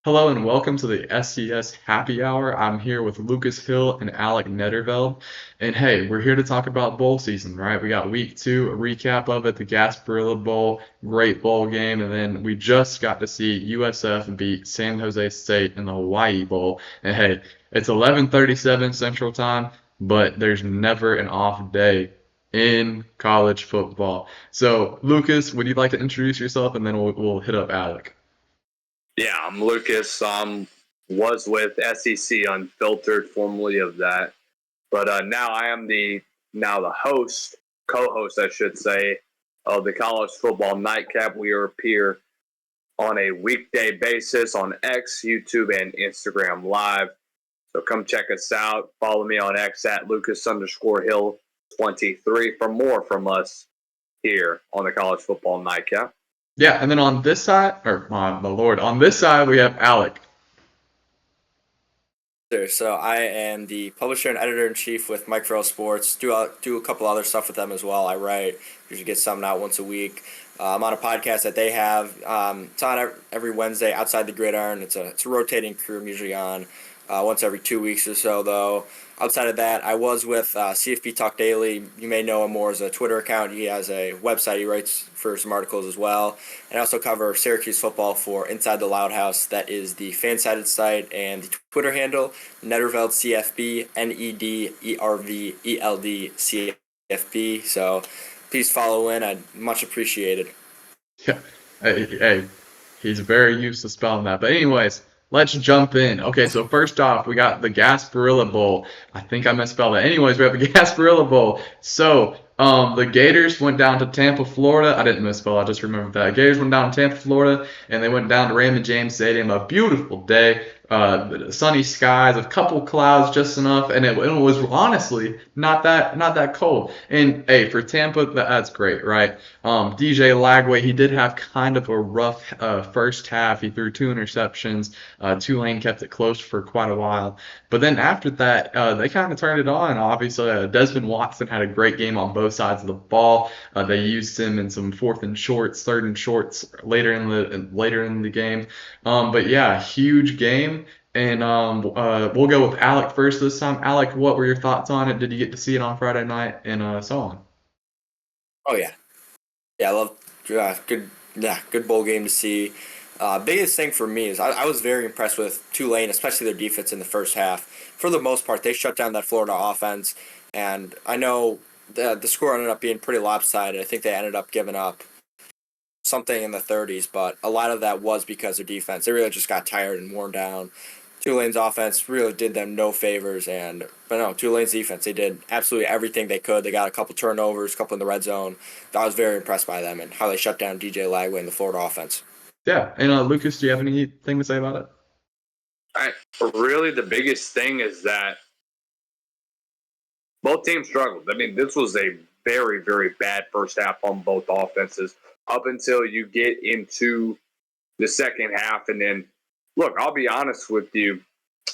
Hello and welcome to the SCS Happy Hour. I'm here with Lucas Hill and Alec Nederveld. And hey, we're here to talk about bowl season, right? We got week two, a recap of it, the Gasparilla Bowl, great bowl game, and then we just got to see USF beat San Jose State in the Hawai'i Bowl. And hey, it's 11:37 Central Time, but there's never an off day in college football. So, Lucas, would you like to introduce yourself, and then we'll hit up Alec? Yeah, I'm Lucas. Was with SEC Unfiltered, formerly of that, but now I am the host, co-host, I should say, of the College Football Nightcap. We appear on a weekday basis on X, YouTube, and Instagram Live. So come check us out. Follow me on X at Lucas_Hill23 for more from us here on the College Football Nightcap. Yeah, and then on this side, or on the Lord, on this side we have Alec. So I am the publisher and editor-in-chief with Mike Farrell Sports. Do a couple other stuff with them as well. I write, usually get something out once a week. I'm on a podcast that they have. It's on every Wednesday, Outside the Gridiron. It's a rotating crew. I'm usually on once every 2 weeks or so, though. Outside of that, I was with CFP Talk Daily. You may know him more as a Twitter account. He has a website. He writes for some articles as well. And I also cover Syracuse football for Inside the Loud House. That is the fan-sided site, and the Twitter handle, Nederveld CFB, Nederveld CFB. So please follow in. I'd much appreciated. Yeah, hey, he's very used to spelling that. But anyways, let's jump in. Okay, so first off, we got the Gasparilla Bowl. I think I misspelled it. Anyways, we have the Gasparilla Bowl. So, the Gators went down to Tampa, Florida. I didn't misspell, I just remembered that. Gators went down to Tampa, Florida, and they went down to Raymond James Stadium. A beautiful day. Sunny skies, a couple clouds, just enough, and it was honestly not that cold. And hey, for Tampa, that's great, right? DJ Lagway, he did have kind of a rough first half. He threw two interceptions. Tulane kept it close for quite a while, but then after that, they kind of turned it on. Obviously, Desmond Watson had a great game on both sides of the ball. They used him in some fourth and shorts, third and shorts later in the game. But yeah, huge game. And we'll go with Alec first this time. Alec, what were your thoughts on it? Did you get to see it on Friday night and so on? Oh yeah, I love good bowl game to see. Biggest thing for me is I was very impressed with Tulane, especially their defense in the first half. For the most part, they shut down that Florida offense, and I know the score ended up being pretty lopsided. I think they ended up giving up something in the 30s, but a lot of that was because their defense. They really just got tired and worn down. Tulane's offense really did them no favors, but no, Tulane's defense, they did absolutely everything they could. They got a couple turnovers, a couple in the red zone. I was very impressed by them and how they shut down DJ Lagway in the Florida offense. Yeah, and Lucas, do you have anything to say about it? Really, the biggest thing is that both teams struggled. I mean, this was a very, very bad first half on both offenses up until you get into the second half. And then, look, I'll be honest with you.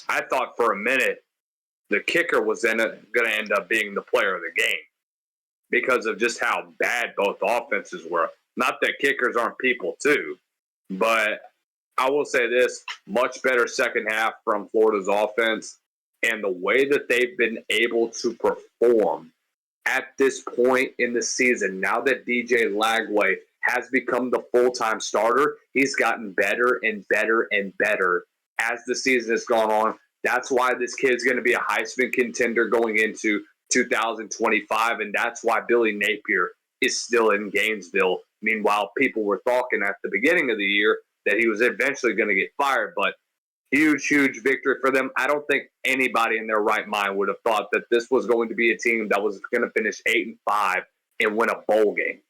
I thought for a minute the kicker was going to end up being the player of the game because of just how bad both offenses were. Not that kickers aren't people too, but I will say this, much better second half from Florida's offense, and the way that they've been able to perform at this point in the season, now that DJ Lagway has become the full-time starter, he's gotten better and better and better as the season has gone on. That's why this kid's going to be a Heisman contender going into 2025, and that's why Billy Napier is still in Gainesville. Meanwhile, people were talking at the beginning of the year that he was eventually going to get fired, but huge victory for them. I don't think anybody in their right mind would have thought that this was going to be a team that was going to finish 8-5 and win a bowl game.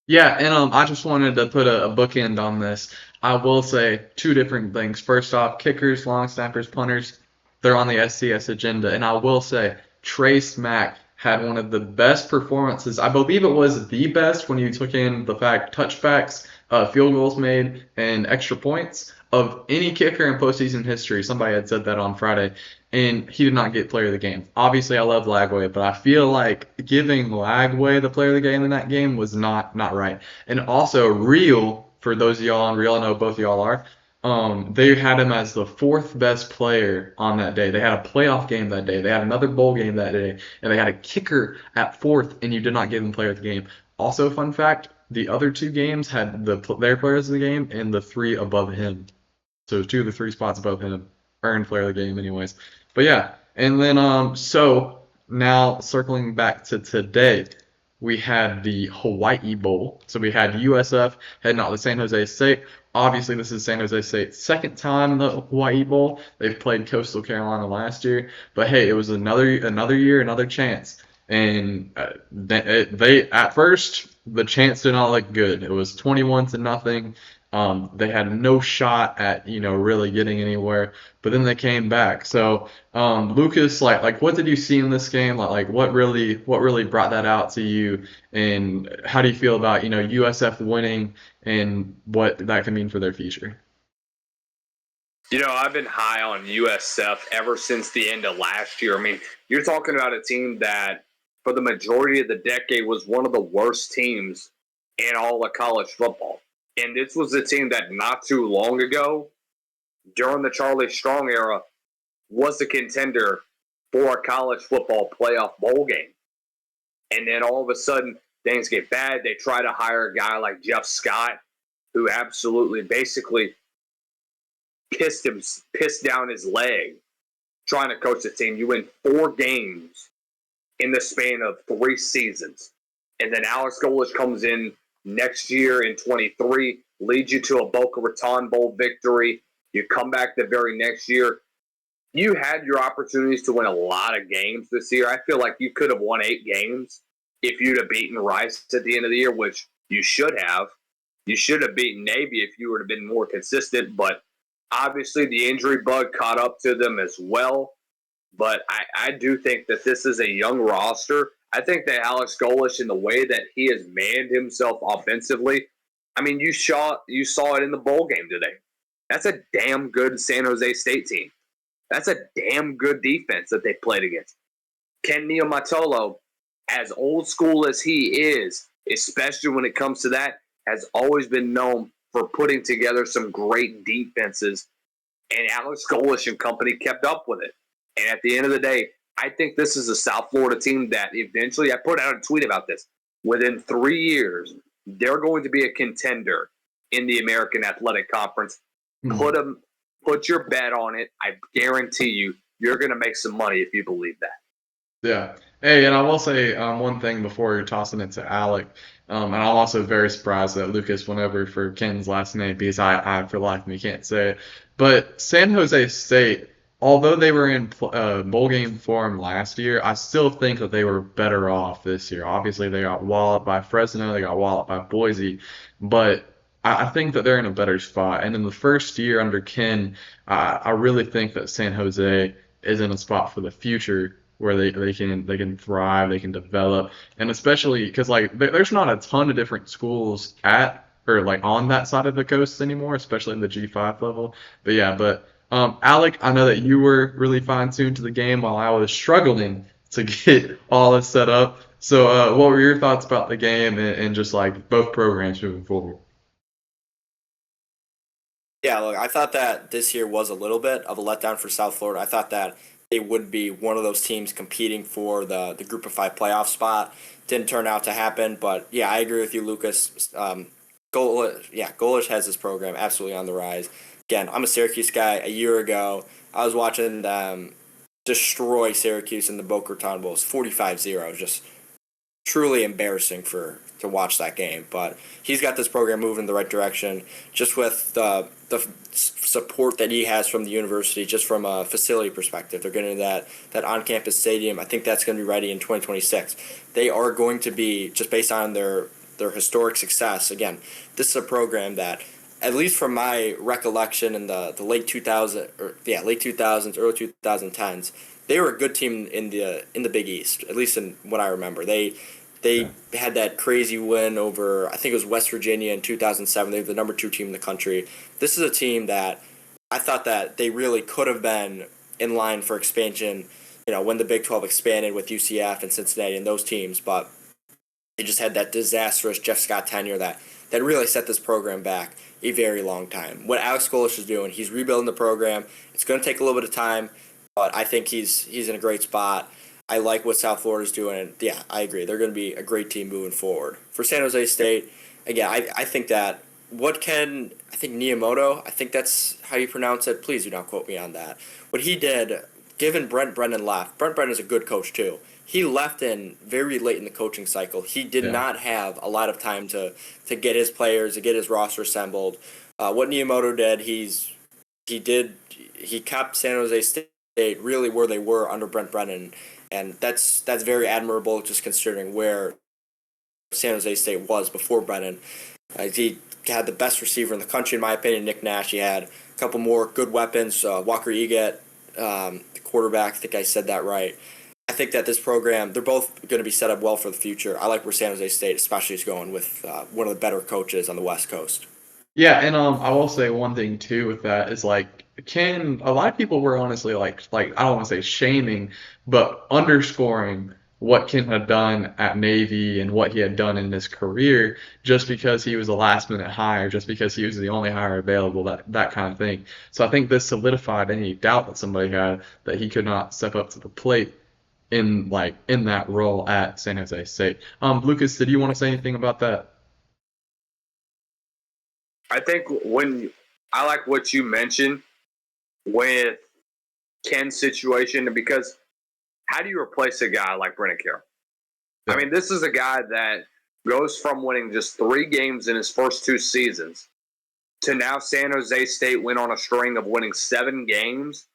Yeah, and I just wanted to put a bookend on this. I will say two different things. First off, kickers, long snappers, punters, they're on the SCS agenda. And I will say, Trace Mack had one of the best performances. I believe it was the best when you took in the fact touchbacks, field goals made, and extra points of any kicker in postseason history. Somebody had said that on Friday, and he did not get player of the game. Obviously, I love Lagway, but I feel like giving Lagway the player of the game in that game was not right. And also, Real, for those of y'all on Real, I know both of y'all are, they had him as the fourth best player on that day. They had a playoff game that day. They had another bowl game that day, and they had a kicker at fourth, and you did not give him player of the game. Also, fun fact: the other two games had their players of the game and the three above him. So two of the three spots above him earned player of the game, anyways. But yeah, and then so now circling back to today, we had the Hawai'i Bowl. So we had USF heading out to San Jose State. Obviously, this is San Jose State's second time in the Hawai'i Bowl. They've played Coastal Carolina last year, but hey, it was another year, another chance. And they at first the chance did not look good. It was 21-0. They had no shot at really getting anywhere, but then they came back. So Lucas, like what did you see in this game? Like what really brought that out to you, and how do you feel about USF winning and what that can mean for their future? I've been high on USF ever since the end of last year. I mean, you're talking about a team that for the majority of the decade was one of the worst teams in all of college football. And this was a team that not too long ago, during the Charlie Strong era, was a contender for a college football playoff bowl game. And then all of a sudden, things get bad. They try to hire a guy like Jeff Scott, who absolutely basically pissed down his leg trying to coach the team. You win 4 games in the span of 3 seasons. And then Alex Golesh comes in next year in 23, leads you to a Boca Raton Bowl victory. You come back the very next year. You had your opportunities to win a lot of games this year. I feel like you could have won 8 games if you'd have beaten Rice at the end of the year, which you should have. You should have beaten Navy if you would have been more consistent, but obviously the injury bug caught up to them as well. But I do think that this is a young roster. I think that Alex Golesh, in the way that he has manned himself offensively, I mean, you saw it in the bowl game today. That's a damn good San Jose State team. That's a damn good defense that they played against. Ken Niumatalolo, as old school as he is, especially when it comes to that, has always been known for putting together some great defenses, and Alex Golesh and company kept up with it. And at the end of the day, I think this is a South Florida team that eventually, I put out a tweet about this, within 3 years, they're going to be a contender in the American Athletic Conference. Mm-hmm. Put your bet on it. I guarantee you're going to make some money if you believe that. Yeah. Hey, and I will say one thing before you're tossing it to Alec. And I'm also very surprised that Lucas went over for Ken's last name because I for life of me can't say it. But San Jose State, although they were in bowl game form last year, I still think that they were better off this year. Obviously, they got walloped by Fresno, they got walloped by Boise, but I think that they're in a better spot. And in the first year under Ken, I really think that San Jose is in a spot for the future where they can thrive, they can develop, and especially because there's not a ton of different schools at or on that side of the coast anymore, especially in the G5 level. But yeah, Alec, I know that you were really fine-tuned to the game while I was struggling to get all this set up. So what were your thoughts about the game and just both programs moving forward? Yeah, look, I thought that this year was a little bit of a letdown for South Florida. I thought that they would be one of those teams competing for the Group of 5 playoff spot. Didn't turn out to happen, but yeah, I agree with you, Lucas. Golesh has this program absolutely on the rise. Again, I'm a Syracuse guy. A year ago, I was watching them destroy Syracuse in the Boca Raton Bowl. It was 45-0. Just truly embarrassing to watch that game. But he's got this program moving in the right direction, just with the support that he has from the university, just from a facility perspective. They're getting that on-campus stadium. I think that's going to be ready in 2026. They are going to be, just based on their historic success. Again, this is a program that, at least from my recollection in the late 2000s, early 2010s, they were a good team in the Big East, at least in what I remember. They had that crazy win over, I think it was West Virginia in 2007. They were the number 2 team in the country. This is a team that I thought that they really could have been in line for expansion, when the Big 12 expanded with UCF and Cincinnati and those teams, but they just had that disastrous Jeff Scott tenure that really set this program back. a very long time. What Alex Golish is doing, he's rebuilding the program. It's going to take a little bit of time, but I think he's in a great spot. I like what South Florida's doing, and yeah, I agree. They're going to be a great team moving forward. For San Jose State, again, I think that I think Niyamoto, I think that's how you pronounce it. Please do not quote me on that. What he did, given Brent Brennan left, Brent Brennan is a good coach too. He left in very late in the coaching cycle. He did not have a lot of time to get his players, to get his roster assembled. What Niyamoto did, he kept San Jose State really where they were under Brent Brennan, and that's very admirable just considering where San Jose State was before Brennan. He had the best receiver in the country, in my opinion, Nick Nash. He had a couple more good weapons. Walker Eget, the quarterback, I think I said that right. I think that this program, they're both going to be set up well for the future. I like where San Jose State especially is going with one of the better coaches on the West Coast. Yeah, and I will say one thing too with that is like a lot of people were honestly like I don't want to say shaming, but underscoring what Ken had done at Navy and what he had done in his career just because he was a last minute hire, just because he was the only hire available, that kind of thing. So I think this solidified any doubt that somebody had that he could not step up to the plate in that role at San Jose State. Lucas, did you want to say anything about that? I think I like what you mentioned with Ken's situation, because how do you replace a guy like Brennan Carroll? I mean, this is a guy that goes from winning just 3 games in his first 2 seasons to now San Jose State went on a string of winning 7 games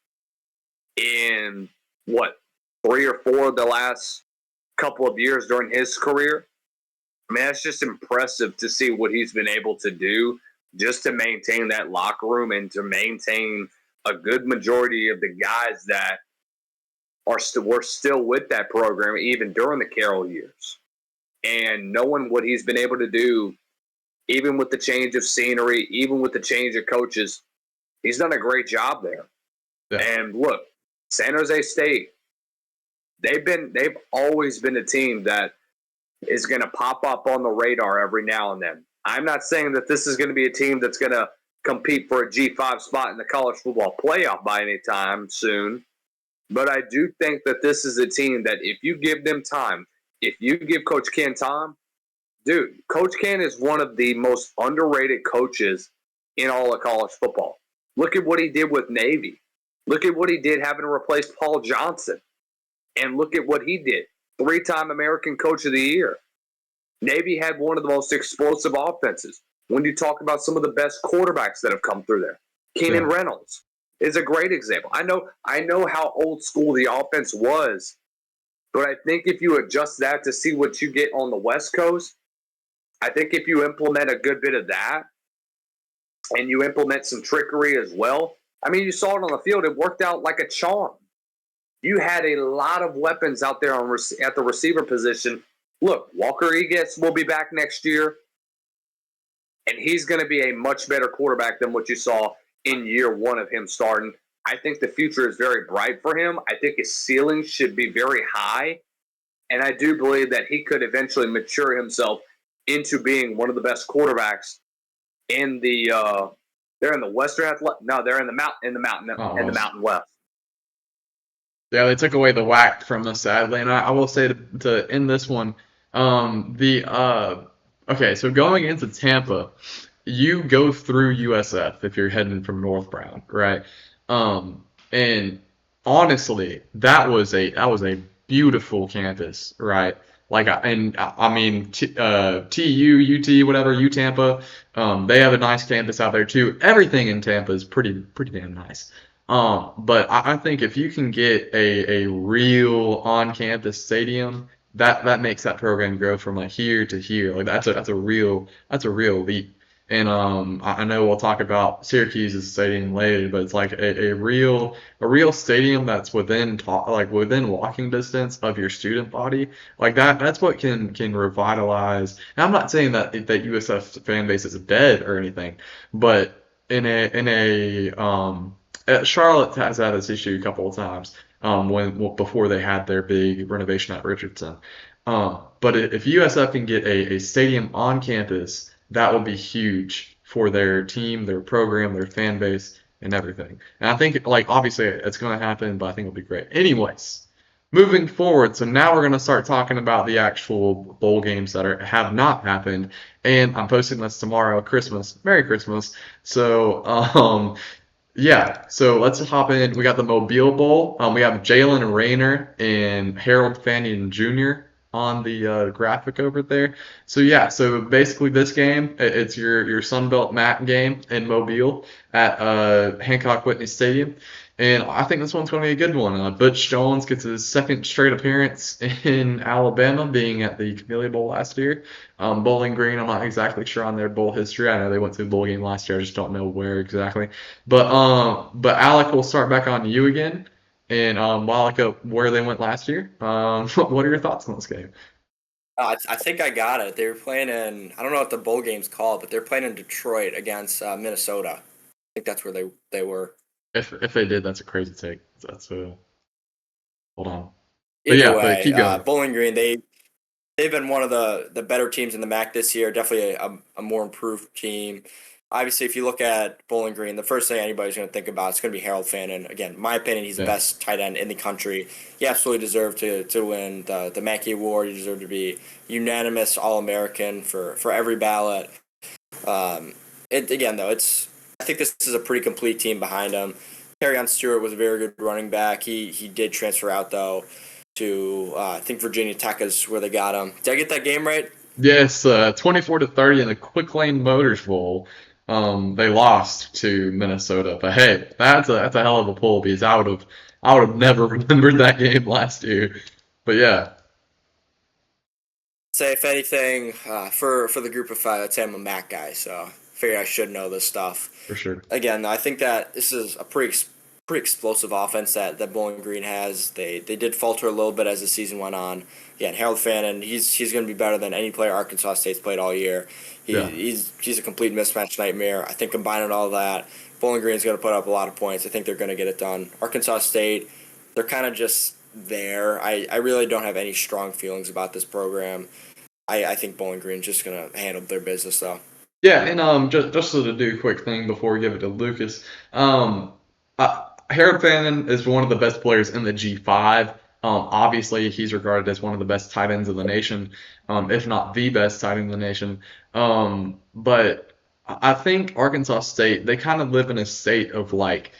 in 3 or 4 of the last couple of years during his career. I mean, that's just impressive to see what he's been able to do just to maintain that locker room and to maintain a good majority of the guys that were still with that program even during the Carroll years. And knowing what he's been able to do, even with the change of scenery, even with the change of coaches, he's done a great job there. Yeah. And look, San Jose State, they've always been a team that is going to pop up on the radar every now and then. I'm not saying that this is going to be a team that's going to compete for a G5 spot in the college football playoff by any time soon. But I do think that this is a team that if you give them time, if you give Coach Ken time, dude, Coach Ken is one of the most underrated coaches in all of college football. Look at what he did with Navy. Look at what he did having to replace Paul Johnson. And look at what he did. 3-time American Coach of the Year. Navy had one of the most explosive offenses. When you talk about some of the best quarterbacks that have come through there, Keenan Reynolds is a great example. I know how old school the offense was, but I think if you adjust that to see what you get on the West Coast, I think if you implement a good bit of that and you implement some trickery as well, I mean, you saw it on the field. It worked out like a charm. You had a lot of weapons out there at the receiver position. Look, Walker Eget will be back next year, and he's going to be a much better quarterback than what you saw in year 1 of him starting. I think the future is very bright for him. I think his ceiling should be very high, and I do believe that he could eventually mature himself into being one of the best quarterbacks in the. They're in the Western Athletic. No, they're in the Mountain West. Yeah, they took away the whack from us, sadly. And I will say to end this one, okay, so going into Tampa, you go through USF if you're heading from North Brown, right? And honestly, that was a beautiful campus, right? I mean, TU, UT, whatever, UTampa, they have a nice campus out there too. Everything in Tampa is pretty damn nice. But I think if you can get a real on-campus stadium, that makes that program grow from here to here. Like that's a real leap. And I know we'll talk about Syracuse's stadium later, but it's like a real stadium that's within walking distance of your student body. Like that's what can revitalize. And I'm not saying that USF fan base is dead or anything, but Charlotte has had this issue a couple of times before they had their big renovation at Richardson. But if USF can get a stadium on campus, that would be huge for their team, their program, their fan base, and everything. And I think, like, obviously it's going to happen, but I think it'll be great. Anyways, moving forward, so now we're going to start talking about the actual bowl games that have not happened. And I'm posting this tomorrow, Christmas. Merry Christmas. So, yeah, so let's hop in. We got the Mobile Bowl. We have Jalen and Raynor and Harold Fannin Jr. on the graphic over there. So yeah, so basically this game, it's your Sunbelt MAC game in Mobile at Hancock Whitney Stadium. And I think this one's going to be a good one. Butch Jones gets his second straight appearance in Alabama, being at the Camellia Bowl last year. Bowling Green, I'm not exactly sure on their bowl history. I know they went to a bowl game last year. I just don't know where exactly. But Alec will start back on you again, and while I look up where they went last year, what are your thoughts on this game? I think I got it. They were playing in, I don't know what the bowl game's called, but they're playing in Detroit against Minnesota. I think that's where they were. If they did, that's a crazy take. That's hold on. But Either yeah, but way, keep going. Bowling Green, they've been one of the better teams in the MAC this year. Definitely a more improved team. Obviously, if you look at Bowling Green, the first thing anybody's going to think about is going to be Harold Fannin. Again, in my opinion, he's the Yeah, best tight end in the country. He absolutely deserved to win the Mackey Award. He deserved to be unanimous All-American for every ballot. Again, though, I think this is a pretty complete team behind him. Kerryon Stewart was a very good running back. He did transfer out, though, to I think Virginia Tech is where they got him. Did I get that game right? yes, 24-30 in the Quick Lane Motors Bowl. They lost to Minnesota, but hey, that's a hell of a pull because I would have never remembered that game last year. But yeah, Say, if anything, for the group of five, I'd say I'm a Mac guy, so I figure I should know this stuff. for sure. Again, I think that this is a pretty explosive offense that Bowling Green has. They did falter a little bit as the season went on. Again, Harold Fannin, he's going to be better than any player Arkansas State's played all year. Yeah. He's a complete mismatch nightmare. I think combining all that, Bowling Green's going to put up a lot of points. I think they're going to get it done. Arkansas State, they're kind of just there. I really don't have any strong feelings about this program. I think Bowling Green's just going to handle their business, though. Yeah, and just to do a quick thing before we give it to Lucas, Harold Fannin is one of the best players in the G5. Obviously, he's regarded as one of the best tight ends of the nation, if not the best tight end of the nation. But I think Arkansas State, they kind of live in a state of like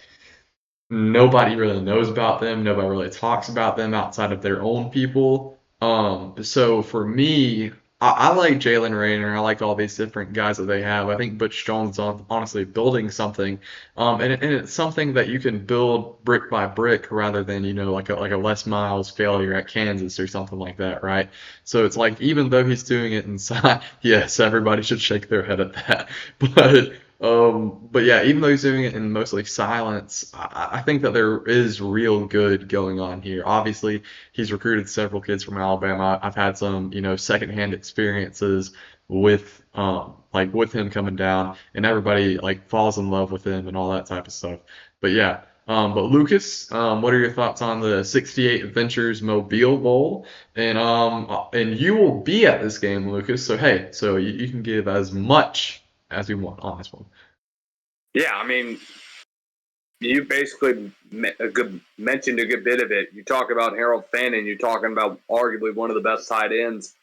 nobody really knows about them, nobody really talks about them outside of their own people. So for me, I like Jalen Raynor. I like all these different guys that they have. I think Butch Jones is honestly building something, and it's something that you can build brick by brick rather than like a Les Miles failure at Kansas or something like that, right? So it's like even though he's doing it inside, yes, everybody should shake their head at that, but yeah, even though he's doing it in mostly silence, I think that there is real good going on here. Obviously, he's recruited several kids from Alabama. I've had some, secondhand experiences with with him coming down, and everybody like falls in love with him and all that type of stuff. But yeah, but Lucas, what are your thoughts on the 68 Adventures Mobile Bowl? And you will be at this game, Lucas. So hey, so you can give as much as we want on this one. Yeah, I mean, you basically mentioned a good bit of it. You talk about Harold Fannin, you're talking about arguably one of the best tight ends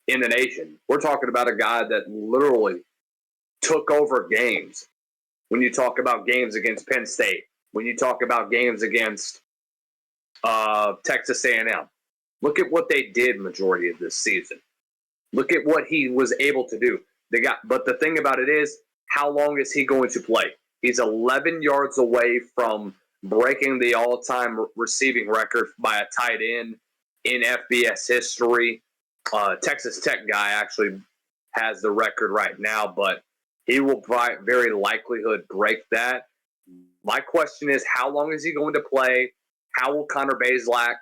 in the nation. We're talking about a guy that literally took over games. When you talk about games against Penn State, when you talk about games against Texas A&M, look at what they did majority of this season. Look at what he was able to do. But the thing about it is, how long is he going to play? He's 11 yards away from breaking the all-time receiving record by a tight end in FBS history. Texas Tech guy actually has the record right now, but he will very likelihood break that. My question is, how long is he going to play? How will Connor Bazelak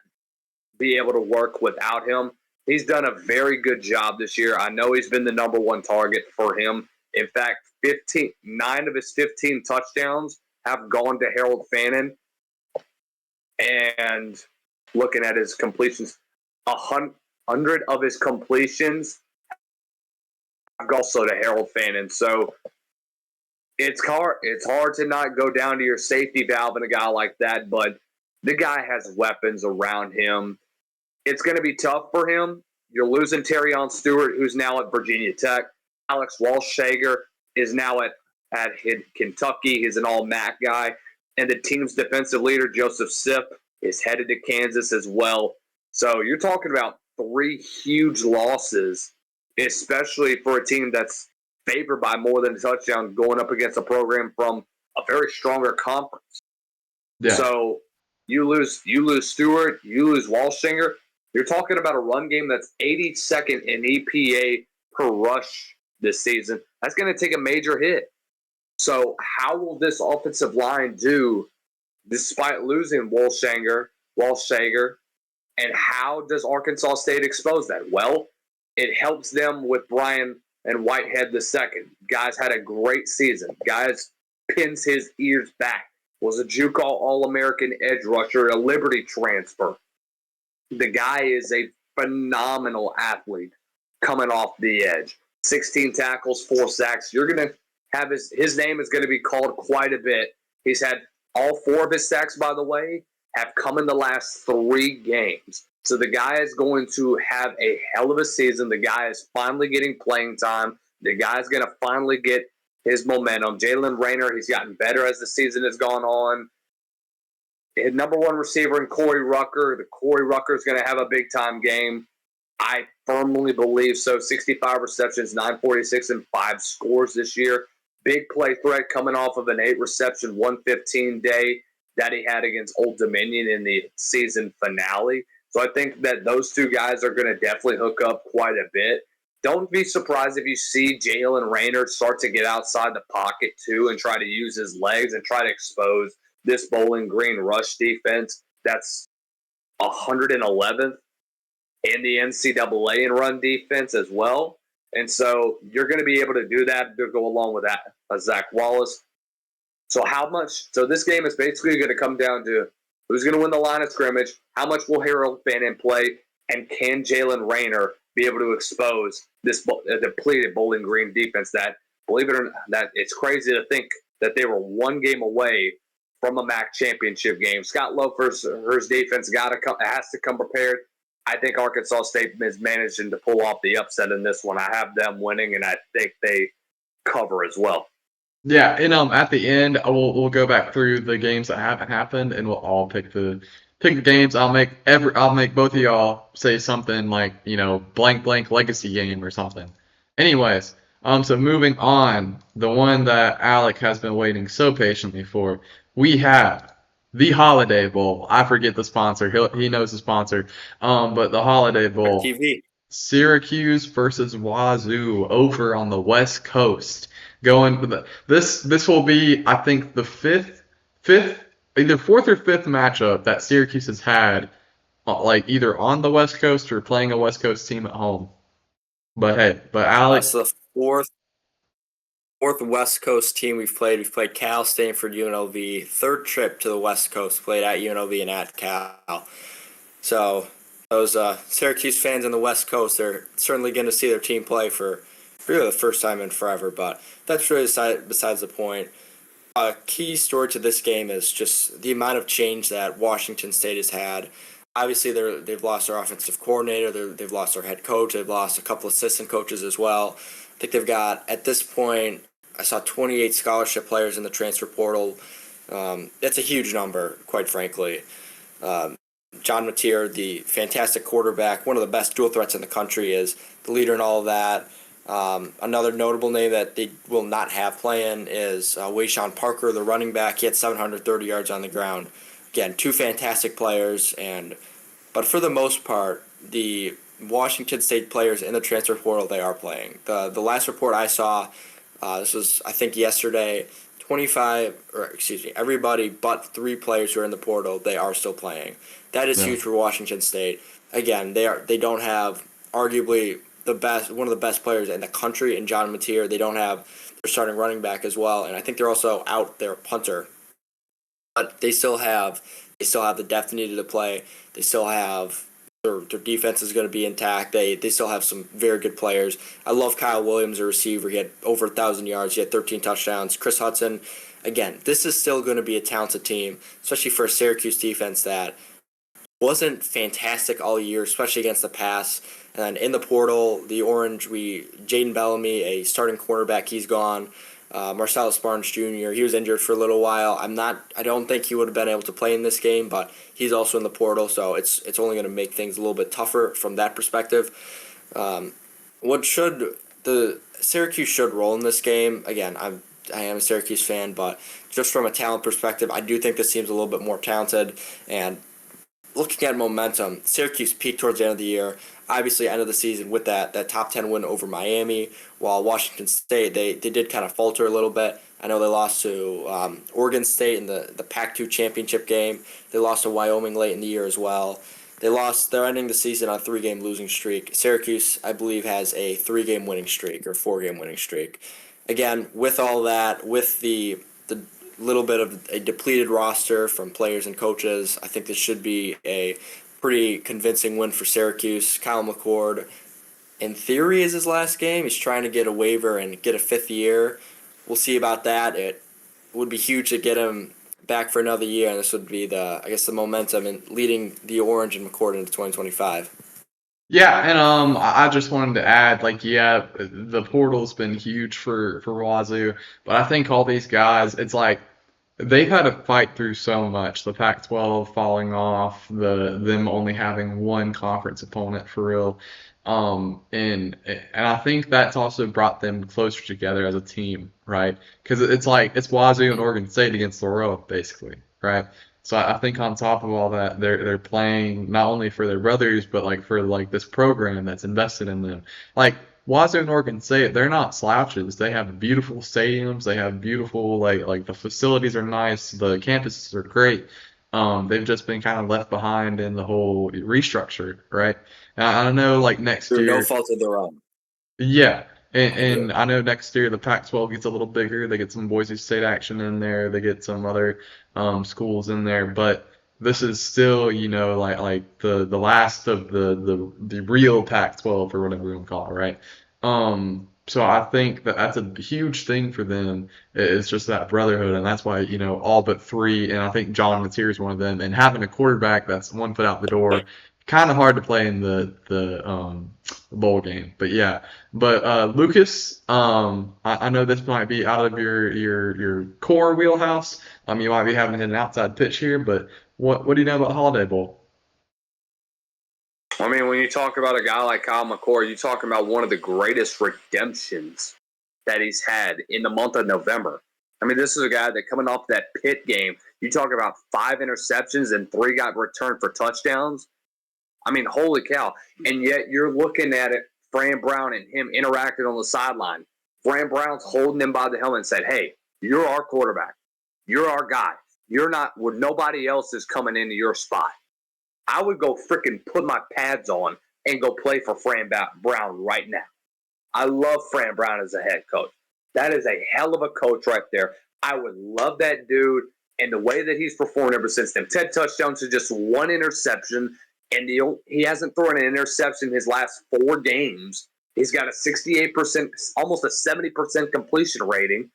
be able to work without him? He's done a very good job this year. I know he's been the number one target for him. In fact, 9 of his 15 touchdowns have gone to Harold Fannin. And looking at his completions, 100 of his completions have also to Harold Fannin. So It's hard to not go down to your safety valve in a guy like that, but the guy has weapons around him. It's going to be tough for him. You're losing Terrion Stewart, who's now at Virginia Tech. Alex Walshager is now at Kentucky. He's an all-MAC guy. And the team's defensive leader, Joseph Sipp, is headed to Kansas as well. So you're talking about 3 huge losses, especially for a team that's favored by more than a touchdown going up against a program from a very stronger conference. Yeah. So you lose Stewart, you lose Walshinger. You're talking about a run game that's 82nd in EPA per rush this season. That's going to take a major hit. So how will this offensive line do despite losing Walshager? And how does Arkansas State expose that? Well, it helps them with Brian and Whitehead II. Guys had a great season. Guys pins his ears back. Was a JUCO All-American edge rusher, a Liberty transfer. The guy is a phenomenal athlete coming off the edge. 16 tackles, 4 sacks. You're going to have his name is going to be called quite a bit. He's had all 4 of his sacks, by the way, have come in the last 3 games. So the guy is going to have a hell of a season. The guy is finally getting playing time. The guy's going to finally get his momentum. Jalen Raynor, he's gotten better as the season has gone on. His number 1 receiver in Corey Rucker. The Corey Rucker is going to have a big-time game. I firmly believe so. 65 receptions, 946, and 5 scores this year. Big play threat coming off of an 8-reception, 115 day that he had against Old Dominion in the season finale. So I think that those 2 guys are going to definitely hook up quite a bit. Don't be surprised if you see Jalen Raynor start to get outside the pocket too and try to use his legs and try to expose this Bowling Green rush defense that's 111th in the NCAA in run defense as well. And so you're going to be able to do that to go along with that, Zach Wallace. So this game is basically going to come down to who's going to win the line of scrimmage, how much will Harold Fannin play, and can Jalen Raynor be able to expose this depleted Bowling Green defense that, believe it or not, that it's crazy to think that they were 1 game away from a MAC championship game. Scott Lofer's defense has to come prepared. I think Arkansas State is managing to pull off the upset in this one. I have them winning, and I think they cover as well. Yeah, and at the end, we'll go back through the games that haven't happened, and we'll all pick the games. I'll make both of y'all say something like, blank blank legacy game or something. Anyways, so moving on, the one that Alec has been waiting so patiently for, we have the Holiday Bowl. I forget the sponsor. He knows the sponsor. But the Holiday Bowl. TV. Syracuse versus Wazoo over on the West Coast. This will be, I think, the fifth, either 4th or 5th matchup that Syracuse has had, like either on the West Coast or playing a West Coast team at home. But hey, Alex, That's the fourth West Coast team we've played. We've played Cal, Stanford, UNLV. 3rd trip to the West Coast, played at UNLV and at Cal. So those Syracuse fans on the West Coast, they're certainly going to see their team play for really the first time in forever. But that's really besides the point. A key story to this game is just the amount of change that Washington State has had. Obviously, they've lost their offensive coordinator. They've lost their head coach. They've lost a couple assistant coaches as well. I think they've got, at this point, I saw 28 scholarship players in the transfer portal. That's a huge number, quite frankly. John Mateer, the fantastic quarterback, one of the best dual threats in the country, is the leader in all of that. Another notable name that they will not have playing is Wayshawn Parker, the running back. He had 730 yards on the ground. Again, 2 fantastic players, but for the most part, the Washington State players in the transfer portal, they are playing. The last report I saw, this was, I think, yesterday, everybody but 3 players who are in the portal, they are still playing. That is huge for Washington State. Again, they don't have arguably one of the best players in the country in John Mateer. They don't have their starting running back as well, and I think they're also out their punter. But they still have the depth needed to play. They still have their defense is going to be intact. They still have some very good players. I love Kyle Williams, a receiver. He had over 1,000 yards. He had 13 touchdowns. Chris Hudson, again, this is still going to be a talented team, especially for a Syracuse defense that wasn't fantastic all year, especially against the pass. And in the portal, the Orange, Jaden Bellamy, a starting cornerback, he's gone. Marcellus Barnes Jr., he was injured for a little while. I don't think he would have been able to play in this game, but he's also in the portal, so it's only going to make things a little bit tougher from that perspective. Syracuse should roll in this game. Again, I am a Syracuse fan, but just from a talent perspective, I do think this team's a little bit more talented. And looking at momentum, Syracuse peaked towards the end of the year. Obviously, end of the season with that top 10 win over Miami, while Washington State, they did kind of falter a little bit. I know they lost to Oregon State in the Pac-2 championship game. They lost to Wyoming late in the year as well. They're ending the season on a 3-game losing streak. Syracuse, I believe, has a 3-game winning streak or 4-game winning streak. Again, with all that, with the little bit of a depleted roster from players and coaches, I think this should be a pretty convincing win for Syracuse. Kyle McCord, in theory, is his last game. He's trying to get a waiver and get a 5th year. We'll see about that. It would be huge to get him back for another year, and this would be the momentum in leading the Orange and McCord into 2025. Yeah, and I just wanted to add, the portal's been huge for Wazoo, but I think all these guys, it's like they've had to fight through so much. The Pac-12 falling off, them only having one conference opponent for real, and I think that's also brought them closer together as a team, right? Because it's Wazoo and Oregon State against the world, basically, right? So I think on top of all that, they're playing not only for their brothers, but for this program that's invested in them. Like Wazoo and Oregon State, they're not slouches. They have beautiful stadiums. They have beautiful the facilities are nice. The campuses are great. They've just been kind of left behind in the whole restructure, right? And I know next Through year. no fault of their own. Yeah, and I know next year the Pac-12 gets a little bigger. They get some Boise State action in there. They get some other schools in there, but this is still, the last of the real Pac-12 or whatever we want to call it, right? So I think that's a huge thing for them. It's just that brotherhood, and that's why all but 3, and I think John Mateer is one of them. And having a quarterback that's 1 foot out the door, kind of hard to play in the bowl game. But yeah, Lucas, I know this might be out of your core wheelhouse. You might be having an outside pitch here, but what do you know about Holiday Bowl? I mean, when you talk about a guy like Kyle McCord, you're talking about one of the greatest redemptions that he's had in the month of November. I mean, this is a guy that coming off that Pitt game, you talk about 5 interceptions and 3 got returned for touchdowns. I mean, holy cow. And yet you're looking at it, Fran Brown and him interacting on the sideline. Fran Brown's holding him by the helmet and said, hey, you're our quarterback. You're our guy. You're not where nobody else is coming into your spot. I would go freaking put my pads on and go play for Fran Brown right now. I love Fran Brown as a head coach. That is a hell of a coach right there. I would love that dude and the way that he's performed ever since then. 10 touchdowns to just 1 interception, and he hasn't thrown an interception in his last 4 games. He's got a 68%, almost a 70% completion rating.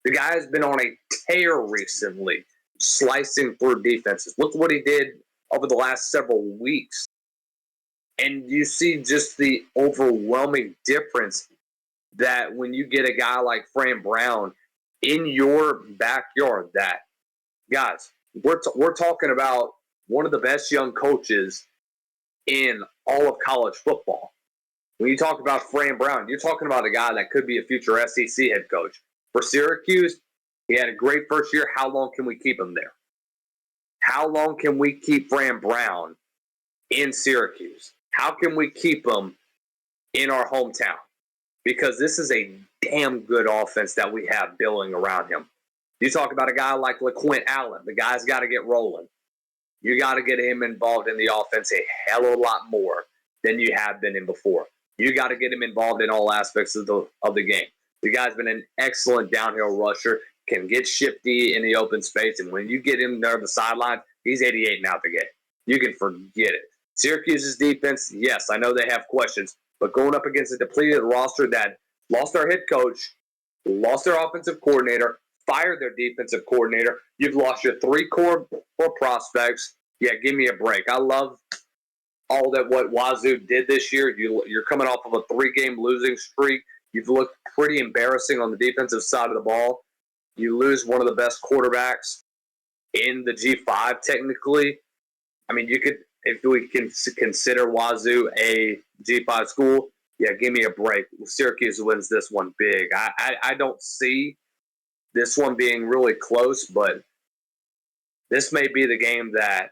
The guy has been on a tear recently, slicing through defenses. Look what he did over the last several weeks. And you see just the overwhelming difference that when you get a guy like Fran Brown in your backyard, that, guys, we're talking about one of the best young coaches in all of college football. When you talk about Fran Brown, you're talking about a guy that could be a future SEC head coach. For Syracuse, he had a great first year. How long can we keep him there? How long can we keep Fran Brown in Syracuse? How can we keep him in our hometown? Because this is a damn good offense that we have building around him. You talk about a guy like LaQuint Allen. The guy's got to get rolling. You got to get him involved in the offense a hell of a lot more than you have been in before. You got to get him involved in all aspects of the game. The guy's been an excellent downhill rusher, can get shifty in the open space, and when you get him there on the sideline, he's 88 and out the gate. You can forget it. Syracuse's defense, yes, I know they have questions, but going up against a depleted roster that lost their head coach, lost their offensive coordinator, fired their defensive coordinator, you've lost your 3 core prospects. Yeah, give me a break. I love all that what Wazoo did this year. You're coming off of a 3-game losing streak. You've looked pretty embarrassing on the defensive side of the ball. You lose one of the best quarterbacks in the G5, technically. I mean, you could, if we can consider Wazoo a G5 school, yeah, give me a break. Syracuse wins this one big. I don't see this one being really close, but this may be the game that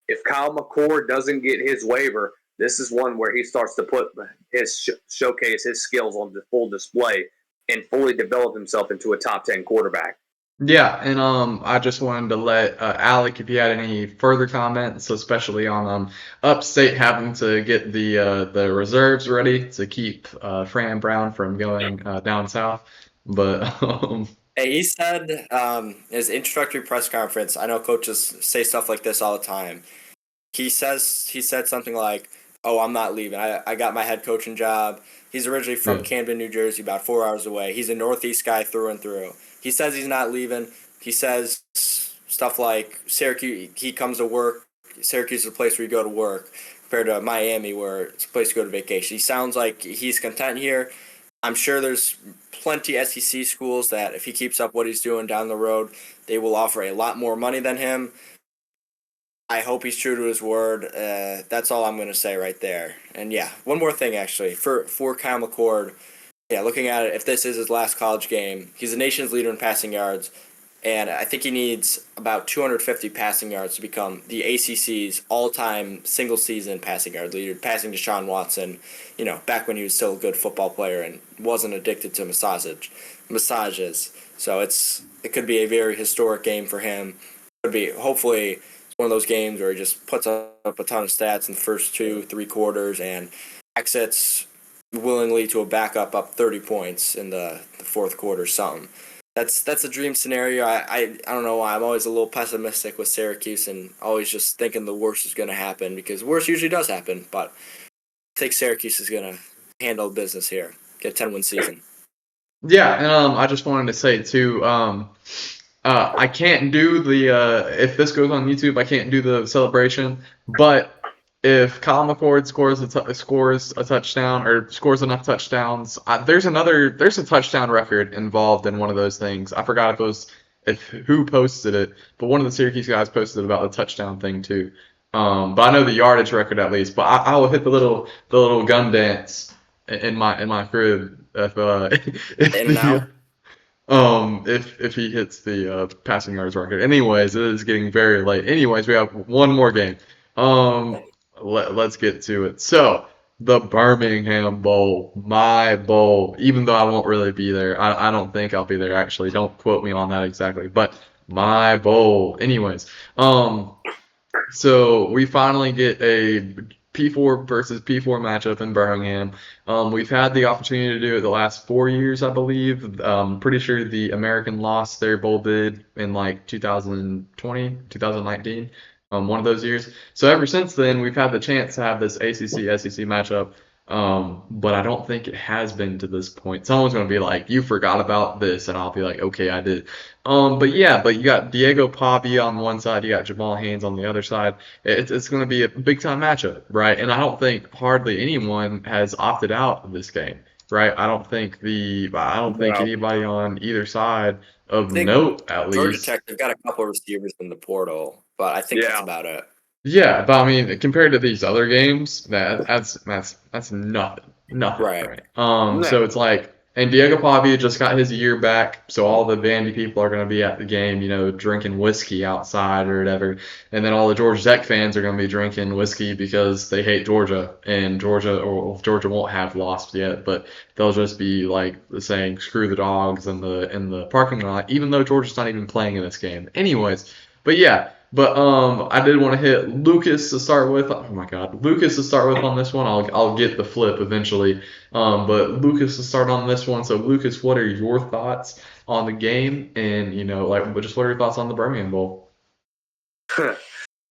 if Kyle McCord doesn't get his waiver, this is one where he starts to put his showcase his skills on the full display and fully develop himself into a top 10 quarterback. Yeah, and I just wanted to let Alec, if you had any further comments, especially on Upstate having to get the reserves ready to keep Fran Brown from going down south. But Hey, he said his introductory press conference. I know coaches say stuff like this all the time. He said something like, "Oh, I'm not leaving. I got my head coaching job." He's originally from Camden, New Jersey, about 4 hours away. He's a Northeast guy through and through. He says he's not leaving. He says stuff like Syracuse. He comes to work. Syracuse is a place where you go to work, compared to Miami, where it's a place to go to vacation. He sounds like he's content here. I'm sure there's plenty SEC schools that if he keeps up what he's doing down the road, they will offer a lot more money than him. I hope he's true to his word. That's all I'm going to say right there. And yeah, one more thing actually for Kyle McCord. Yeah, looking at it, if this is his last college game, he's the nation's leader in passing yards, and I think he needs about 250 passing yards to become the ACC's all-time single-season passing yard leader, passing Deshaun Watson, back when he was still a good football player and wasn't addicted to massages. So it could be a very historic game for him. It could be, hopefully, one of those games where he just puts up a ton of stats in the first 2-3 quarters and exits willingly to a backup up 30 points in the fourth quarter, something. That's a dream scenario. I don't know why. I'm always a little pessimistic with Syracuse and always just thinking the worst is going to happen, because the worst usually does happen. But I think Syracuse is going to handle business here, get a 10-win season. Yeah, and I just wanted to say too, I can't do if this goes on YouTube, I can't do the celebration, but if Kyle McCord scores a touchdown or scores enough touchdowns, there's a touchdown record involved in one of those things. I forgot who posted it, but one of the Syracuse guys posted about the touchdown thing too. But I know the yardage record at least. But I will hit the little gun dance in my crib if he hits the passing yards record. Anyways, it is getting very late. Anyways, we have one more game. Let's get to it. So, the Birmingham Bowl, my bowl, even though I won't really be there. I don't think I'll be there, actually. Don't quote me on that exactly. But my bowl. Anyways, so we finally get a P4 versus P4 matchup in Birmingham. We've had the opportunity to do it the last 4 years, I believe. Pretty sure the American lost their bowl bid in like 2020, 2019. One of those years. So ever since then, we've had the chance to have this ACC-SEC matchup, but I don't think it has been to this point. Someone's going to be like, you forgot about this, and I'll be like, okay, I did. But you got Diego Pavi on one side, you got Jamal Haynes on the other side. It's going to be a big-time matchup, right? And I don't think hardly anyone has opted out of this game, right? I don't think anybody on either side of note, at least. Georgia Tech, they've got a couple of receivers in the portal, but I think that's about it. Yeah, but I mean, compared to these other games, that's nothing, right? So it's like, and Diego Pavi just got his year back, so all the Vandy people are going to be at the game, drinking whiskey outside or whatever, and then all the Georgia Tech fans are going to be drinking whiskey because they hate Georgia, and Georgia won't have lost yet, but they'll just be like saying "screw the dogs" in the parking lot, even though Georgia's not even playing in this game. Anyways, but yeah. But I did want to hit Lucas to start with. Oh my God, Lucas to start with on this one. I'll get the flip eventually. But Lucas to start on this one. So Lucas, what are your thoughts on the game? And just what are your thoughts on the Birmingham Bowl?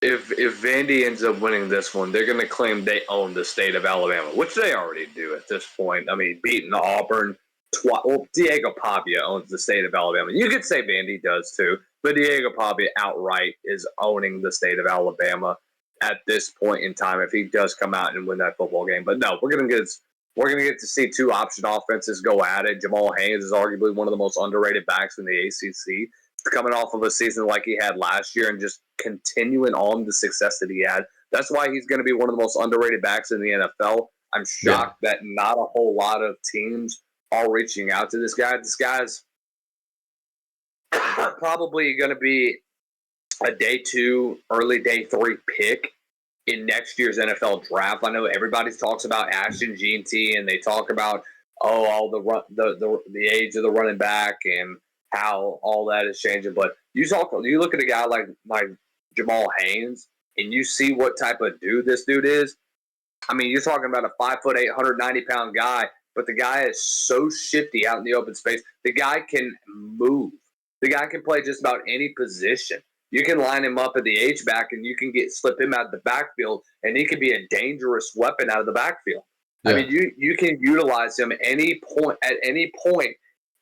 if Vandy ends up winning this one, they're going to claim they own the state of Alabama, which they already do at this point. I mean, beating Auburn twice. Well, Diego Pavia owns the state of Alabama. You could say Vandy does too, but Diego Pavia outright is owning the state of Alabama at this point in time if he does come out and win that football game. But no, we're going to get to see two option offenses go at it. Jamal Haynes is arguably one of the most underrated backs in the ACC, coming off of a season like he had last year and just continuing on the success that he had. That's why he's going to be one of the most underrated backs in the NFL. I'm shocked that not a whole lot of teams are reaching out to this guy. This guy's probably going to be a day 2, early day 3 pick in next year's NFL draft. I know everybody talks about Ashton Jeanty and they talk about all the age of the running back and how all that is changing. But you look at a guy like Jamal Haynes and you see what type of dude this dude is. I mean, you're talking about a 5'8", 190-pound guy, but the guy is so shifty out in the open space. The guy can move. The guy can play just about any position. You can line him up at the H-back and you can slip him out of the backfield, and he can be a dangerous weapon out of the backfield. Yeah. I mean, you can utilize him at any point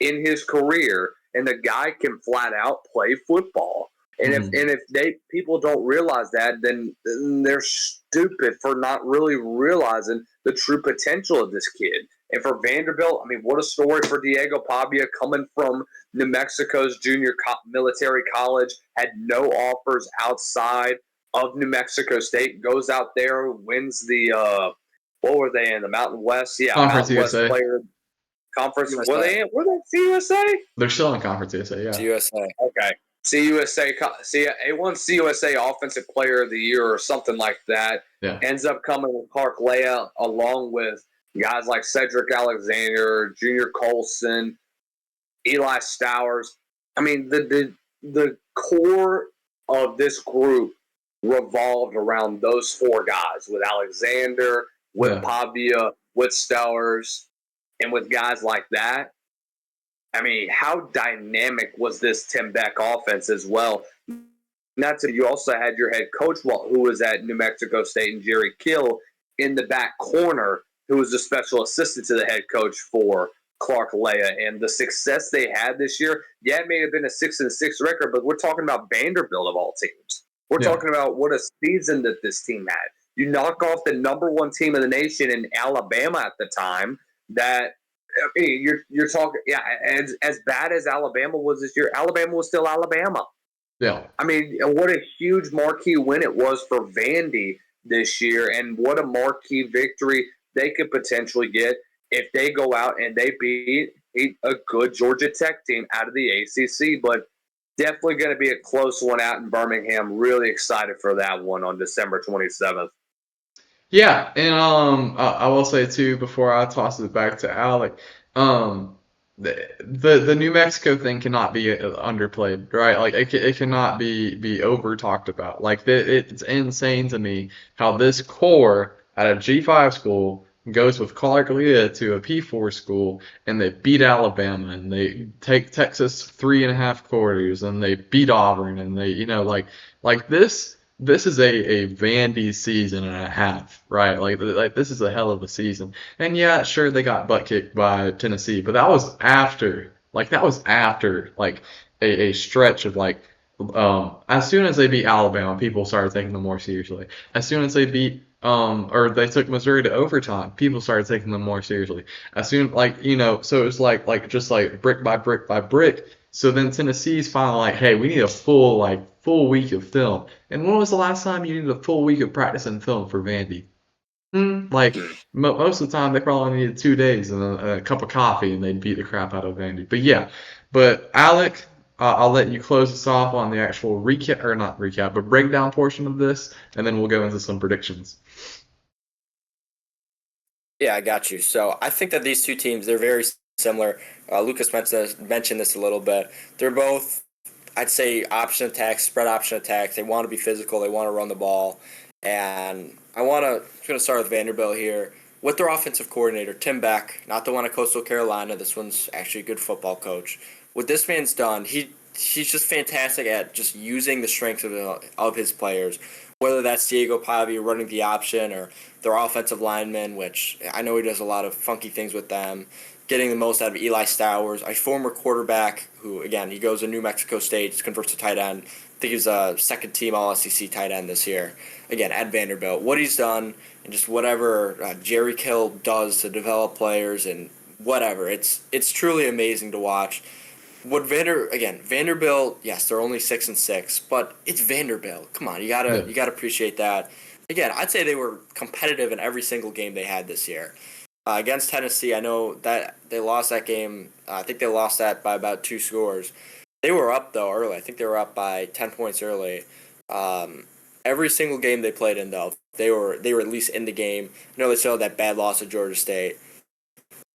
in his career, and the guy can flat out play football. And if people don't realize that, then they're stupid for not really realizing the true potential of this kid. And for Vanderbilt, I mean, what a story for Diego Pavia, coming from New Mexico's junior military college, had no offers outside of New Mexico State, goes out there, wins the what were they in, the Mountain West? Yeah, Conference Mountain USA. West Player Conference. USA. Were they CUSA? They're still in Conference USA, yeah. CUSA. Okay. CUSA, A1 CUSA Offensive Player of the Year or something like that. Yeah. Ends up coming with Clark Lea along with guys like Cedric Alexander, Junior Colson, Eli Stowers. I mean, the core of this group revolved around those 4 guys, with Alexander, with Pavia, with Stowers, and with guys like that. I mean, how dynamic was this Tim Beck offense as well? Not to, you also had your head coach, who was at New Mexico State, and Jerry Kill in the back corner, who was the special assistant to the head coach for Clark Lea. And the success they had this year, it may have been a 6-6 record, but we're talking about Vanderbilt of all teams. We're talking about what a season that this team had. You knock off the number 1 team in the nation in Alabama at the time. That, I mean, you're talking, as bad as Alabama was this year, Alabama was still Alabama. Yeah. I mean, what a huge marquee win it was for Vandy this year, and what a marquee victory they could potentially get if they go out and they beat a good Georgia Tech team out of the ACC. But definitely going to be a close one out in Birmingham. Really excited for that one on December 27th. Yeah, and I will say too, before I toss it back to Alec, the New Mexico thing cannot be underplayed, right? Like it cannot be over talked about. Like it's insane to me how this core at a G5 school goes with Clark Lea to a P4 school, and they beat Alabama, and they take Texas 3.5 quarters, and they beat Auburn, and they, like this is a Vandy season and a half, right? Like this is a hell of a season. And yeah, sure, they got butt kicked by Tennessee, but that was after a stretch of as soon as they beat Alabama, people started taking them more seriously. As soon as they beat or they took Missouri to overtime, people started taking them more seriously. As soon so it was like brick by brick by brick. So then Tennessee's finally like, hey, we need a full week of film. And when was the last time you needed a full week of practice and film for Vandy? Most of the time they probably needed 2 days and a cup of coffee, and they'd beat the crap out of Vandy. But Alec, I'll let you close us off on the actual breakdown portion of this, and then we'll go into some predictions. Yeah, I got you. So I think that these two teams, they're very similar. Lucas mentioned this a little bit. They're both, I'd say, option attacks, spread option attacks. They want to be physical. They want to run the ball. And I'm going to start with Vanderbilt here. With their offensive coordinator, Tim Beck, not the one at Coastal Carolina. This one's actually a good football coach. What this man's done, he's just fantastic at just using the strengths of his players. whether that's Diego Pavia running the option or their offensive linemen, which I know he does a lot of funky things with them, getting the most out of Eli Stowers, a former quarterback who, again, he goes to New Mexico State, converts to tight end. I think he's a second-team All-SEC tight end this year. Again, at Vanderbilt. What he's done and just whatever Jerry Kill does to develop players and whatever, it's truly amazing to watch. Vanderbilt, yes, they're only 6-6, but it's Vanderbilt. Come on, you gotta appreciate that. Again, I'd say they were competitive in every single game they had this year. Against Tennessee, I know that they lost that game. I think they lost that by about 2 scores. They were up though early. I think they were up by 10 points early. Every single game they played in though, they were at least in the game. I know they still had that bad loss at Georgia State.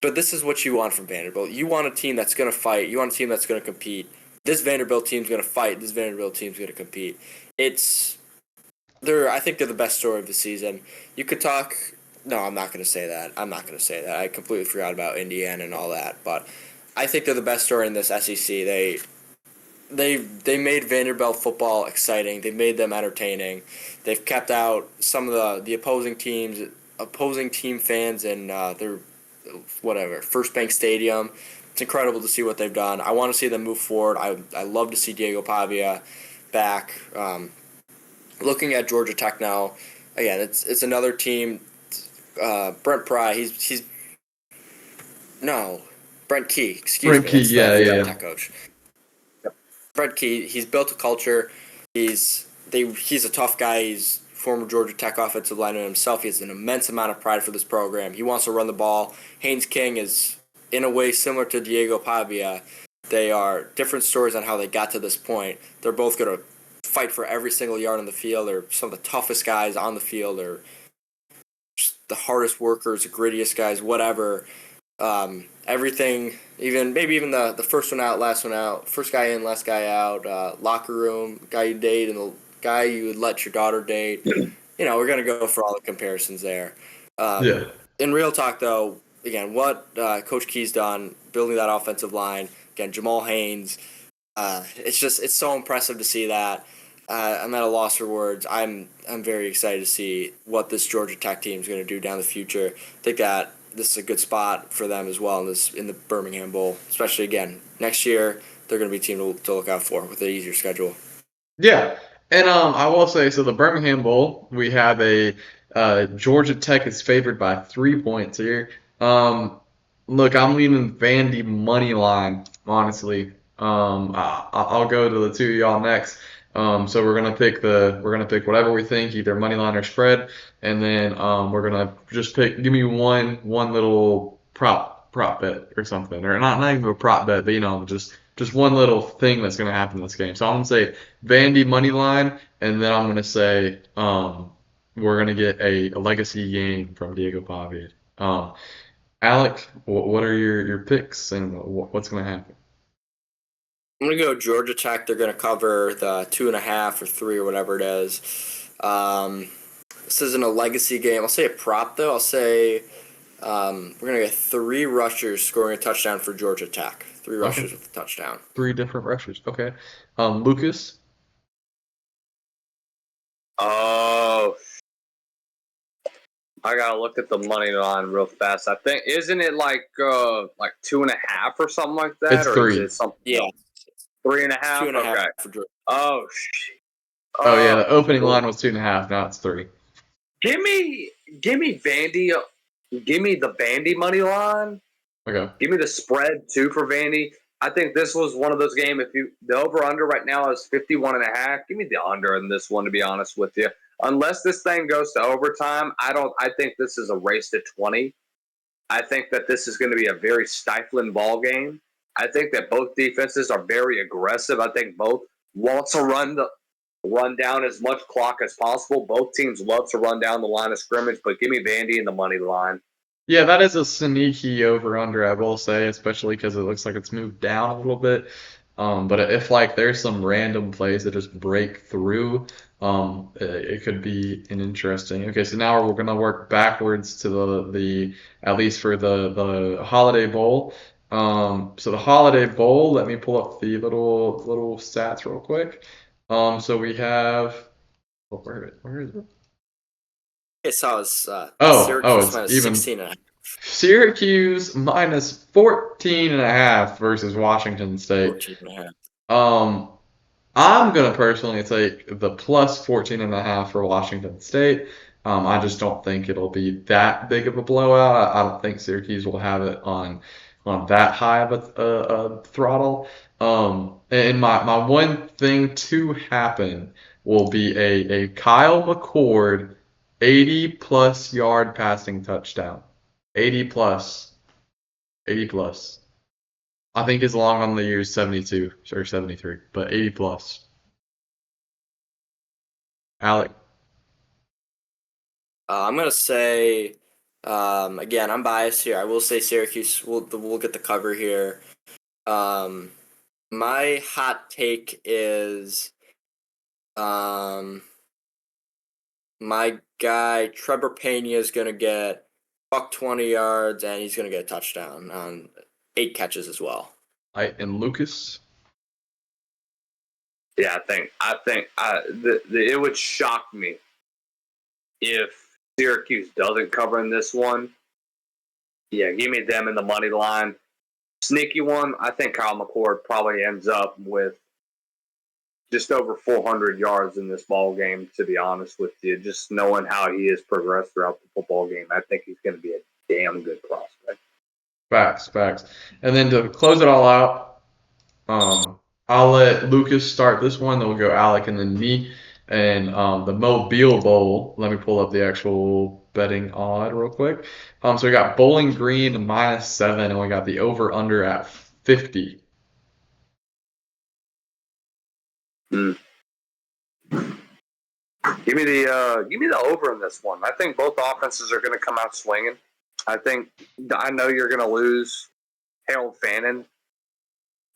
But this is what you want from Vanderbilt. You want a team that's going to fight. You want a team that's going to compete. This Vanderbilt team's going to fight. This Vanderbilt team's going to compete. I think they're the best story of the season. You could talk. No, I'm not going to say that. I completely forgot about Indiana and all that. But I think they're the best story in this SEC. They made Vanderbilt football exciting. They made them entertaining. They've kept out some of the opposing team fans and their First Bank Stadium. It's incredible to see what they've done. I want to see them move forward. I love to see Diego Pavia back. Looking at Georgia Tech now, again, it's another team. Brent Pry, Brent Key. Excuse me. Key, yeah. Tech coach. Brent Key. He's built a culture. He's a tough guy. He's former Georgia Tech offensive lineman himself. He has an immense amount of pride for this program. He wants to run the ball. Haynes King is, in a way, similar to Diego Pavia. They are different stories on how they got to this point. They're both going to fight for every single yard on the field. They're some of the toughest guys on the field. They're just the hardest workers, the grittiest guys, whatever. Everything, even the first one out, last one out, first guy in, last guy out, locker room, guy you date, and the guy you would let your daughter date. We're going to go for all the comparisons there. In real talk, though, again, what Coach Key's done, building that offensive line, again, Jamal Haynes, it's so impressive to see that. I'm at a loss for words. I'm very excited to see what this Georgia Tech team is going to do down the future. I think that this is a good spot for them as well in the Birmingham Bowl, especially, again, next year. They're going to be a team to look out for with an easier schedule. Yeah. And I will say, so the Birmingham Bowl, we have a Georgia Tech is favored by 3 points here. Look, I'm leaning Vandy money line, honestly. I'll go to the two of y'all next. So we're gonna pick whatever we think, either money line or spread, and then we're gonna just give me one little prop bet or something, or not even a prop bet, but just one little thing that's going to happen in this game. So I'm going to say Vandy money line, and then I'm going to say we're going to get a legacy game from Diego Pavia. Alec, what are your picks, and what's going to happen? I'm going to go Georgia Tech. They're going to cover the 2.5 or 3 or whatever it is. This isn't a legacy game. I'll say a prop, though. I'll say we're going to get 3 rushers scoring a touchdown for Georgia Tech. 3 rushers with a touchdown. 3 different rushers. Okay. Lucas? Oh, I gotta look at the money line real fast. I think isn't it like 2.5 or something like that? It's 3. Is it something? Yeah. 3.5. 2.5 okay. for Georgia. Oh shit. Oh yeah, the opening line was 2.5. Now it's 3. Give me Vandy. Give me the Vandy money line. Okay. Give me the spread too for Vandy. I think this was one of those games. The over under right now is 51.5. Give me the under in this one, to be honest with you. Unless this thing goes to overtime, I think this is a race to 20. I think that this is going to be a very stifling ball game. I think that both defenses are very aggressive. I think both want to run down as much clock as possible. Both teams love to run down the line of scrimmage, but give me Vandy in the money line. Yeah, that is a sneaky over-under, I will say, especially because it looks like it's moved down a little bit. But if there's some random plays that just break through, it could be an interesting. Okay, so now we're gonna work backwards to the at least for the Holiday Bowl. So the Holiday Bowl, let me pull up the little stats real quick. So we have Where is it? It saw us Oh, Syracuse it's minus even 16.5. Syracuse minus 14.5 versus Washington State. 14.5. I'm gonna personally take the plus 14.5 for Washington State. I just don't think it'll be that big of a blowout. I don't think Syracuse will have it on that high of a throttle. And my one thing to happen will be a Kyle McCord 80 plus yard passing touchdown. 80 plus. 80 plus. I think his long on the year is 72 or 73, but 80 plus. Alec. I'm gonna say, again, I'm biased here. I will say Syracuse will get the cover here. My hot take is, my guy Trevor Pena is gonna get buck 20 yards and he's gonna get a touchdown on 8 catches as well. And Lucas. Yeah, I think it would shock me if Syracuse doesn't cover in this one. Yeah, give me them in the money line. Sneaky one, I think Kyle McCord probably ends up with just over 400 yards in this ball game, to be honest with you. Just knowing how he has progressed throughout the football game, I think he's going to be a damn good prospect. Facts. And then to close it all out, I'll let Lucas start this one, then we'll go Alec and then me. And the Mobile Bowl, let me pull up the actual betting odd real quick. So we got Bowling Green -7, and we got the over/under at 50. Give me the over in this one. I think both offenses are going to come out swinging. I know you're going to lose Harold Fannin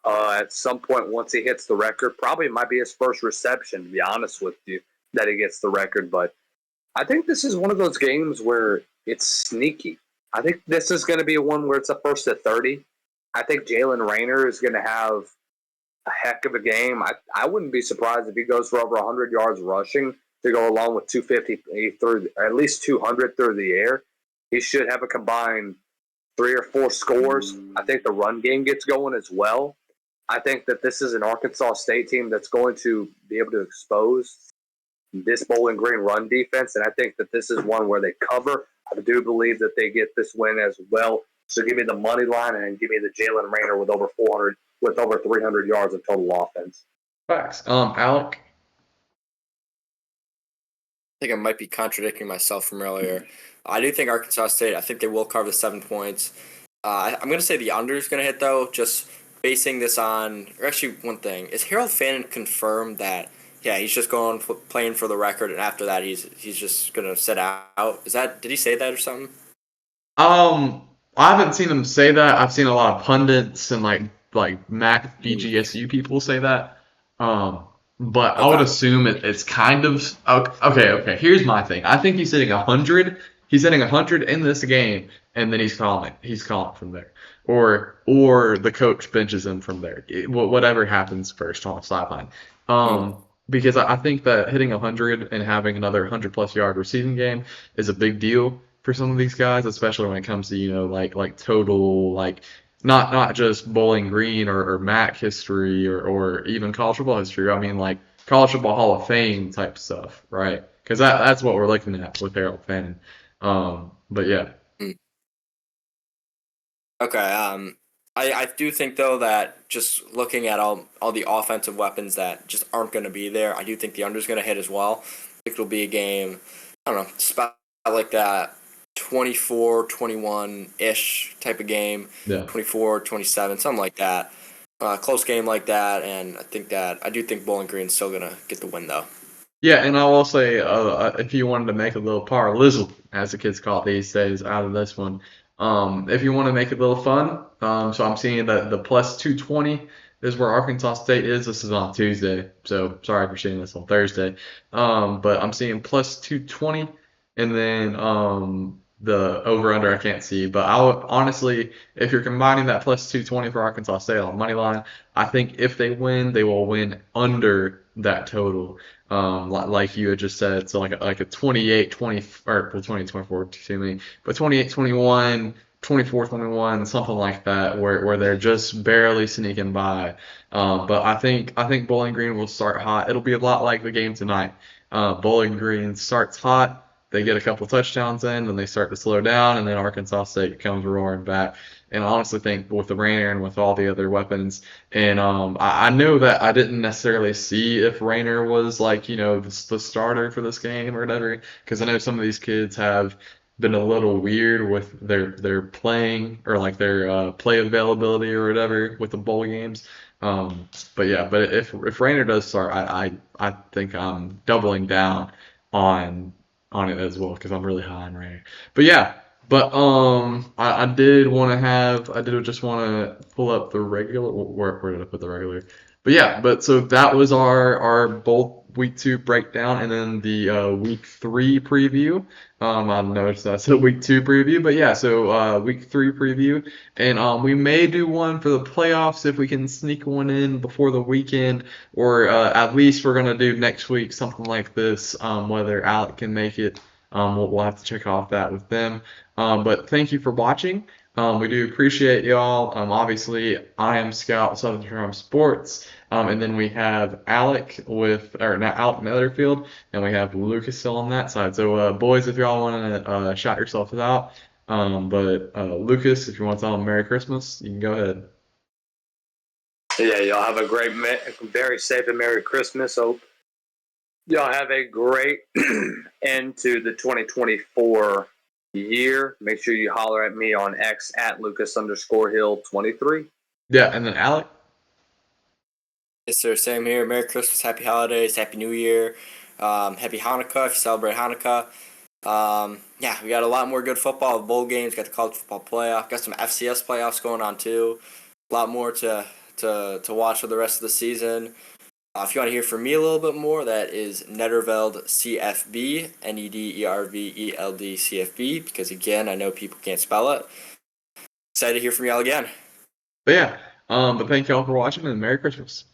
at some point once he hits the record. Probably might be his first reception, to be honest with you, that he gets the record. But I think this is one of those games where it's sneaky. I think this is going to be a one where it's a first to 30. I think Jalen Raynor is going to have a heck of a game. I wouldn't be surprised if he goes for over 100 yards rushing to go along with 250 through, at least 200 through the air. He should have a combined 3 or 4 scores. I think the run game gets going as well. I think that this is an Arkansas State team that's going to be able to expose this Bowling Green run defense, and I think that this is one where they cover. I do believe that they get this win as well. So give me the money line and give me the Jalen Raynor with over 300 yards of total offense. Facts. Alec. I think I might be contradicting myself from earlier. I do think Arkansas State, I think they will cover the 7 points. I'm going to say the under is going to hit, though, just basing this on, or actually one thing, is Harold Fannin confirmed that, yeah, he's just going playing for the record, and after that he's just going to sit out? Did he say that or something? I haven't seen him say that. I've seen a lot of pundits and like Mac BGSU people say that. But I would assume it's kind of okay. Here's my thing. I think he's hitting 100. He's hitting 100 in this game, and then he's calling from there, or the coach benches him from there. Whatever happens first on the sideline. Because I think that hitting 100 and having another 100+ yard receiving game is a big deal for some of these guys, especially when it comes to like total not just Bowling Green or MAC history or even college football history. I mean like college football Hall of Fame type stuff, right? Because that's what we're looking at with Harold Fannin. But yeah. Okay. I do think though that just looking at all the offensive weapons that just aren't going to be there, I do think the under is going to hit as well. I think it'll be a game, I don't know, spot like that 24-21-ish type of game, Yeah. 24-27, something like that. Close game like that, and I do think Bowling Green's still going to get the win though. Yeah, and I will say, if you wanted to make a little parlazzle, as the kids call it these days, out of this one, if you want to make it a little fun, so I'm seeing that the plus 220 is where Arkansas State is. This is on Tuesday, so sorry for seeing this on Thursday. But I'm seeing plus 220, and then The over-under I can't see, but I would honestly, if you're combining that plus 220 for Arkansas State on money line, I think if they win, they will win under that total. Like you had just said, so like a 28-20 or well, 20-24 too many, but 28-21, 24-21, something like that, where they're just barely sneaking by. But I think Bowling Green will start hot. It'll be a lot like the game tonight. Bowling Green starts hot. They get a couple touchdowns in, then they start to slow down, and then Arkansas State comes roaring back. And I honestly think with the Raynor and with all the other weapons, and I know that I didn't necessarily see if Raynor was like, the starter for this game or whatever, because I know some of these kids have been a little weird with their playing or like their play availability or whatever with the bowl games. But if Raynor does start, I think I'm doubling down on it as well because I'm really high on Raynor. But yeah, I did just want to pull up the regular. Where did I put the regular? But yeah, so that was our both week 2 breakdown and then the week 3 preview. I noticed that's a week 2 preview, but yeah, so week 3 preview, and we may do one for the playoffs if we can sneak one in before the weekend, or at least we're gonna do next week something like this. Whether Alec can make it, we'll have to check off that with them. But thank you for watching. We do appreciate y'all. Obviously, I am Scout Southern Charm Sports, and then we have Alec Alec Netherfield, and we have Lucas still on that side. So, boys, if y'all want to shout yourselves out, but Lucas, if you want to tell them Merry Christmas, you can go ahead. Yeah, y'all have a great, very safe and Merry Christmas. Hope y'all have a great end to the 2024 year. Make sure you holler at me on X at Lucas_Hill23. Yeah, and then Alec. Yes, sir. Same here. Merry Christmas, Happy Holidays, Happy New Year, Happy Hanukkah if you celebrate Hanukkah. Yeah, we got a lot more good football, bowl games, got the college football playoff, got some FCS playoffs going on too. A lot more to watch for the rest of the season. If you want to hear from me a little bit more, that is Nederveld CFB, Nederveld CFB, because again, I know people can't spell it. Excited to hear from y'all again. But yeah, but thank y'all for watching and Merry Christmas.